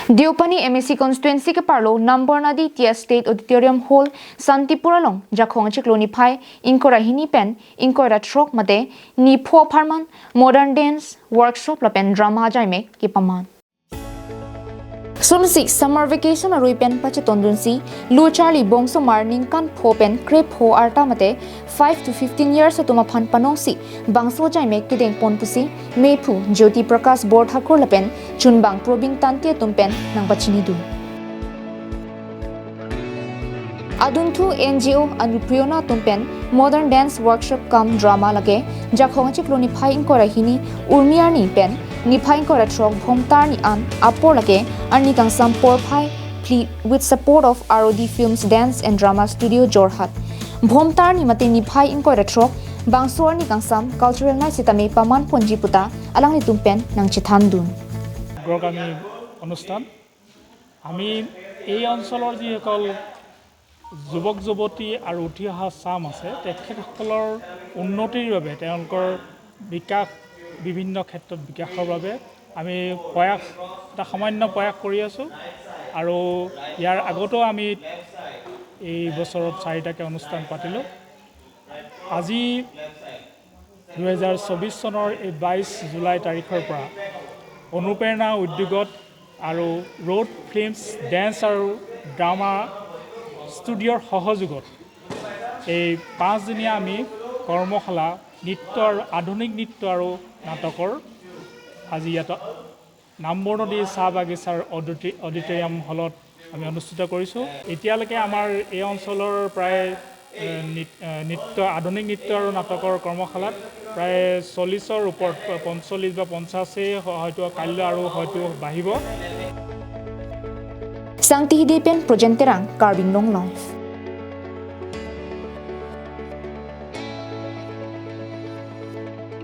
Diopani MSC constituency ke parlo number nadi tia state auditorium hall Santipura long jakhong chikloni phai inkora hini pen inkora trok mate ni pho apharman modern dance workshop la pen drama ajaimek ki paman Somsik summer vacation aroi pen pache tondunsi lu charlie bongso marning kan pho pen crep ho arta mate 5 to 15 years atuma phan panongsi bangso jaimek ki deng pon pusi mepu jyoti prakash board hakor lapen chunbang probing tante tumpen nang bachini du Aduntu NGO Anupreona tumpen modern dance workshop kam drama lage jakhong chikloni phai inkora hini urmiarni pen ni phai inkora trok bhomtar ni an apor lage arni kang sampor phai with support of ROD Films Dance and Drama Studio Jorhat bhomtar ni mate ni phai inkora trok bangsor ni kang sam cultural night sitame paman ponji puta alang ni tumpen nang chitham dun গ্ৰগামী অনুষ্ঠান আমি এই অঞ্চলৰ যিসকল যুৱক যুৱতী আৰু উঠি অহা চাম আছে তেখেতসকলৰ উন্নতিৰ বাবে তেওঁলোকৰ বিকাশ বিভিন্ন ক্ষেত্ৰত বিকাশৰ বাবে আমি এটা সামান্য প্ৰয়াস কৰি আছোঁ আৰু ইয়াৰ আগতেও আমি এই বছৰত 4টাকৈ অনুষ্ঠান পাতিলোঁ আজি 2024 চনৰ এই 22 জুলাই তাৰিখৰ পৰা অনুপ্ৰেৰণা উদ্যোগত আৰু ৰোড ফিল্মছ ডেন্স আৰু ড্ৰামা ষ্টুডিঅ'ৰ সহযোগত এই 5 দিনীয়া আমি কৰ্মশালা নৃত্য আৰু আধুনিক নৃত্য আৰু নাটকৰ আজি ইয়াত নাম্বৰ নদী চাহ বাগিচাৰ অডিটৰিয়াম হলত আমি অনুষ্ঠিত কৰিছোঁ এতিয়ালৈকে আমাৰ এই অঞ্চলৰ প্ৰায় নৃত্য আধুনিক নৃত্য আৰু নাটকৰ কৰ্মশালাত প্ৰায় 40ৰ ওপৰত 45 বা 50 হয়তো কাইলৈ আৰু হয়তো বাঢ়িব Sangti hidipen projenterang carbing long life